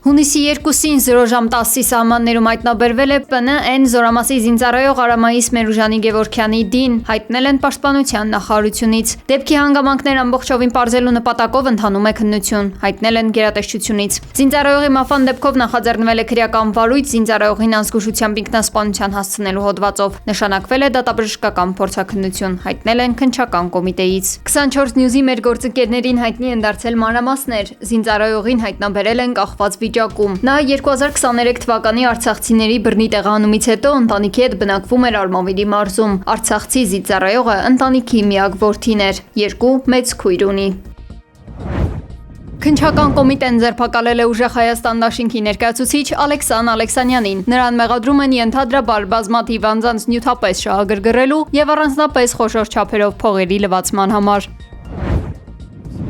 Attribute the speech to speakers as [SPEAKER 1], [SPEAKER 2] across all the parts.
[SPEAKER 1] Հունիսի 2-ին 0:10-ի սահմաններում հայտնաբերվել է ՊՆ զորամասի զինծառայող Արամայիս Մերուժանի Գևորգյանի դին, հայտնել են Պաշտպանության նախարարությունից։ Դեպքի հանգամանքներ ամբողջովին պարզելու նպատակով ընթանում է քննություն, հայտնել են գերատեսչությունից։ Զինծառայողի մահվան դեպքով նախաձեռնվել է քրեական վարույթ զինծառայողին անզգուշությամբ ինքնասպանության հասցնելու հոդվածով։ Նշանակվել է դատաբժշկական փորձաքննություն, հայտնել են քննչական կոմիտեից։ 24 News-ի մեր գործընկերներին հայտնի են դարձել մանրամասներ։ Զինծառայողին հայտնաբերել են կախված վիճակում։ Նա 2023 թվականի արցախցիների բռնի տեղահանումից հետո ընտանիքի հետ բնակվում էր Արմավիրի մարզում։ Արցախցի զինծառայողը ընտանիքի միակ որդին էր, 2 մեծ քույր ունի։ Քննչական կոմիտեն ձերբակալել է Ուժեղ Հայաստան դաշինքի ներկայացուցիչ Ալեքսան Ալեքսանյանին։ Նրան մեղադրում են ենթադրաբար բազմաթիվ անձանց նյութապես շահագրգռելու եւ առանձնապես խոշոր չափերով փողերի լվացման համար։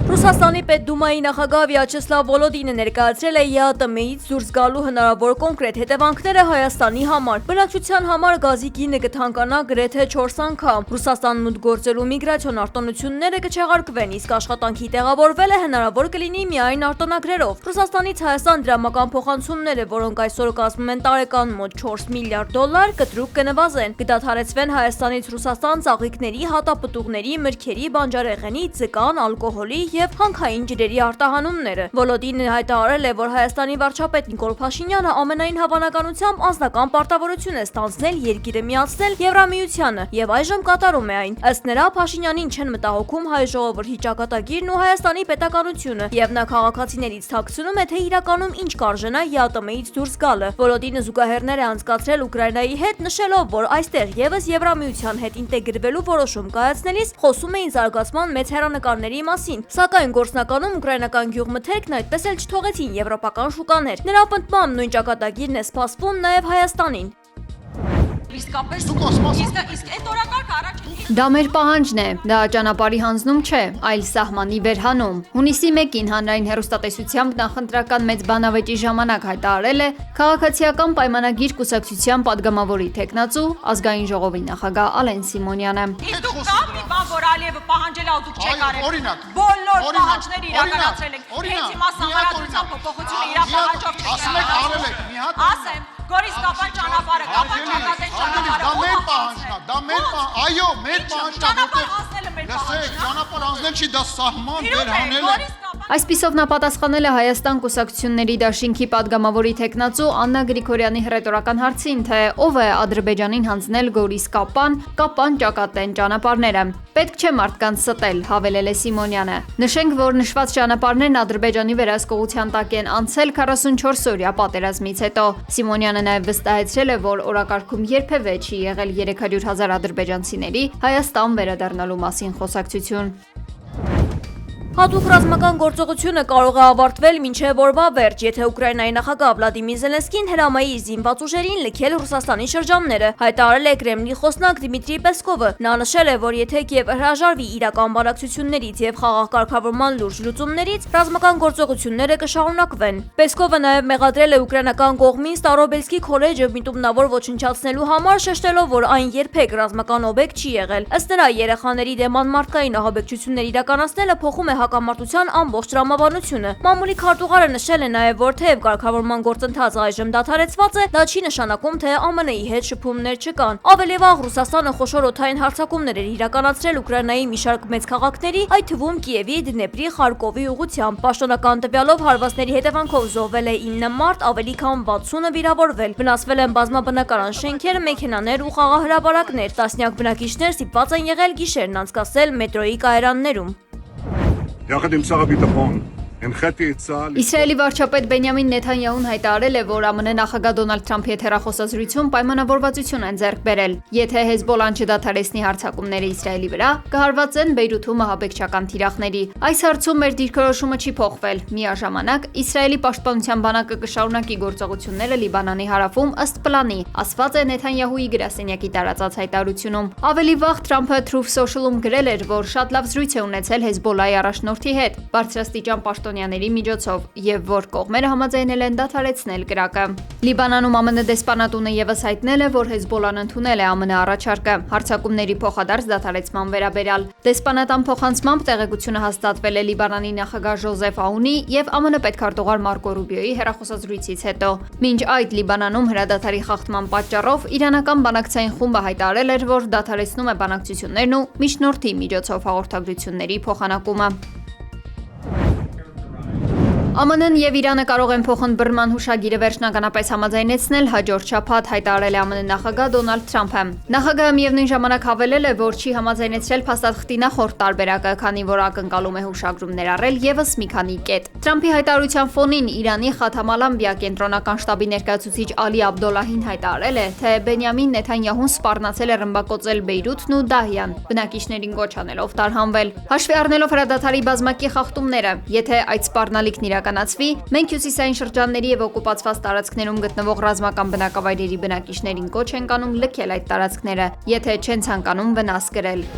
[SPEAKER 2] Ռուսաստանի Պետդումայի նախագահ Վյաչեսլավ Վոլոդինը ներկայացրել է ԵԱՏՄ-ից դուրս գալու հնարավոր կոնկրետ հետևանքները Հայաստանի համար։ Բնակչության համար գազի գինը կթանկանա գրեթե 4 անգամ։ Ռուսաստան մուտք գործելու միգրացիոն արտոնությունները կչեղարկվեն, իսկ աշխատանքի տեղավորվելը հնարավոր կլինի միայն արտոնագրերով։ Ռուսաստանից Հայաստան դրամական փոխանցումները, որոնք այսօր կազմում են տարեկան մոտ 4 միլիարդ դոլար, կտրուկ կնվազեն։ Կդադարեցվեն Հայաստանից Ռուսաստան ծաղիկների, հատապտուղների, մրգերի, բանջարեղենի, ձկան, ալկոհոլի եւ հանքային ջրերի արտահանումները։ Վոլոդինը հայտարարել է, որ Հայաստանի վարչապետ Նիկոլ Փաշինյանը ամենայն հավանականությամբ անձնական պարտավորություն է ստանձնել երկիրը միացնել Եվրամիությանը եւ այժմ կատարում է այն։ Ըստ նրա, Փաշինյանին չեն մտահոգում հայ ժողովրդի ճակատագիրն ու Հայաստանի պետականությունը եւ նա քաղաքացիներից թաքցնում է, թե իրականում ինչ կարժենա ԵԱՏՄ-ից դուրս գալը։ Վոլոդինը զուգահեռներ է անցկացրել Ուկրաինայի հետ, նշելով, որ այստեղ եւս Եվրամիության հետ ինտեգրվելու որոշում կայացնելիս խոսում էին զարգացման մեծ հեռանկարների մասին։ Սակայն գործնականում ուկրաինական գյուղմթերքն այդպես էլ չթողեցին եվրոպական շուկաներ։ Նրա պնդմամբ նույն ճակատագիրն է սպասվում նաև Հայաստանին։
[SPEAKER 1] Դա մեր պահանջն է, դա ճանապարհի հանձնում չէ, այլ սահմանի վերհանում։ Հունիսի 1-ին հանրային հեռուստատեսությամբ նախընտրական մեծ բանավեճի ժամանակ հայտարարել է քաղաքացիական պայմանագիր կուսակցության падգամավորի տեխնացու ազգային ժողովի նախագահ Ալեն Սիմոնյանը։
[SPEAKER 3] Որ Ալիևը պահանջել է ու դուք չեք արել։ Բոլոր պահանջները իրականացրել եք։ Հենց հիմա համարացության փոփոխությունը իր պահանջով չկա։ Ասեմ, Գորիս Կապան ճանապարհը, Կապան ճակատեն ճանապարհը։
[SPEAKER 4] Դա մեր պահանջն է, դա մեր այո, մեր պահանջն է, որտեղ լսեք, ճանապարհ անցնել չի, դա սահման վերհանել է։
[SPEAKER 1] Այսպիսով նա պատասխանել է Հայաստան կուսակցությունների դաշինքի падգամավորի տեխնացու Աննա Գրիգորյանի հռետորական հարցին, թե ով է Ադրբեջանին հանձնել Գորիս Կապան ճակատեն ճանապարհները։ Պետք չէ մարդկանց ստել, հավելել է Սիմոնյանը։ Նշենք, որ նշված ճանապարհներն Ադրբեջանի վերահսկողության տակ են անցել 44-օրյա պատերազմից հետո։ Սիմոնյանը նաև վստահեցրել է, որ օրակարգում երբևէ չի եղել 300,000 ադրբեջանցիների Հայաստան վերադառնալու մասին խոսակցություն։
[SPEAKER 2] Հատուկ ռազմական գործողությունը կարող է ավարտվել մինչև օրվա վերջ, եթե Ուկրաինայի նախագահ Վլադիմիր Զելենսկին հրամայի զինված ուժերին լքել Ռուսաստանի շրջանները, հայտարարել է Կրեմլի խոսնակ Դմիտրի Պեսկովը։ Նա նշել է, որ եթե Կիևը հրաժարվի իրական բանակցություններից եւ խաղաղ կարգավորման լուրջ լուծումներից, ռազմական գործողությունները կշարունակվեն։ Պեսկովը նաև մեղադրել է ուկրաինական կողմին Ստարոբելսկի քոլեջը միտումնավոր ոչնչացնելու համար, շեշտելով, որ այն երբեք ռազմական օբյեկտ չի եղել։ Ըստ նրա, երեխաների դեմ անմարդկային ահաբեկչություններ իրականացնելը փոխում է հակամարտության ամբողջ տրամաբանությունը։ Մամուլի քարտուղարը նշել է նաև, որ թեև կարգավորման գործընթացը այժմ դադարեցված է, դա չի նշանակում, թե ԱՄՆ-ի հետ շփումներ չկան։ Ավելի վաղ Ռուսաստանը խոշոր օդային հարձակումներ էր իրականացրել Ուկրաինայի մի շարք մեծ քաղաքների, այդ թվում Կիևի, Դնեպրի, Խարկովի ուղղությամբ։ Պաշտոնական տվյալով հարվածների հետևանքով զոհվել է 9 մարդ, ավելի քան 60-ը վիրավորվել։ Վնասվել են բազմաբնակարան շենքեր, մեքենաներ ու խաղահրապարակներ։ Տասնյակ բնակիչներ ստիպված են եղել գիշերն անցկացնել մետրոյի կայարաններում։
[SPEAKER 1] Իսրայելի վարչապետ Բենյամին Նեթանյահուն հայտարարել է, որ ԱՄՆ նախագահ Դոնալդ Թրամփի հետ հեռախոսազրույցում պայմանավորվածություն են ձեռք բերել։ Եթե Հեզբոլլան չդադարեցնի հարձակումները Իսրայելի վրա, կհարվածեն Բեյրութում ահաբեկչական թիրախների։ Այս հարցում մեր դիրքորոշումը չի փոխվել։ Միաժամանակ Իսրայելի պաշտպանության բանակը կշարունակի գործողությունները Լիբանանի հարավում ըստ պլանի, ասված է Նեթանյահուի գրասենյակի տարածած հայտարարությունում։ Ավելի վաղ Թրամփը Truth Social-ում գրել էր, որ շատ լավ զրույց է ունեցել Հեզբոլլայի առաջնորդի հետ։ Բարձրաստիճան պաշտոնյա պաշտոնյաների միջոցով եւ որ կողմերը համաձայնել են դադարեցնել կրակը։ Լիբանանում ԱՄՆ դեսպանատունը եւս հայտնել է, որ Հեզբոլլան ընդունել է ԱՄՆ առաջարկը հարձակումների փոխադարձ դադարեցման վերաբերյալ։ Դեսպանատան փոխանցմամբ տեղեկությունը հաստատվել է Լիբանանի նախագահ Ժոզեֆ Աունի եւ ԱՄՆ պետքարտուղար Մարկո Ռուբիոյի հեռախոսազրույցից հետո։ Մինչ այդ Լիբանանում հրադադարի խախտման պատճառով իրանական բանակցային խումբը հայտարարել էր, որ դադարեցնում է բանակցություններն ու միջնորդի միջոցով հաղորդագրությունների փոխանակումը։ ԱՄՆ-ն եւ Իրանը կարող են փոխընդբռնման հուշագիրը վերջնականապես համաձայնեցնել հաջորդ շաբաթ, հայտարարել է ԱՄՆ նախագահ Դոնալդ Թրամփը։ Նախագահը միևնույն ժամանակ հավելել է, որ չի համաձայնեցրել փաստաթղթի նախորդ տարբերակը, քանի որ ակնկալում է հուշագրում ներառել եւս մի քանի կետ։ Թրամփի հայտարարության ֆոնին Իրանի Խաթամ Ալ-Անբիա կենտրոնական շտաբի ներկայացուցիչ Ալի Աբդոլլահին հայտարարել է, թե Բենյամին Նեթանյահուն սպառնացել է ռմբակոծել Բեյրութն ու Դահիան, բնակիչներին կոչ անելով տարհանվել։ Հաշվի առնելով հրադադարի բազմակի խախտումները, եթե այդ սպառնալիքն իրականացվի, մենք հյուսիսային շրջանների եւ օկուպացված տարածքներում գտնվող ռազմական բնակավայրերի բնակիչներին կոչ ենք անում լքել այդ տարածքները, եթե չեն ցանկանում վնաս կրել։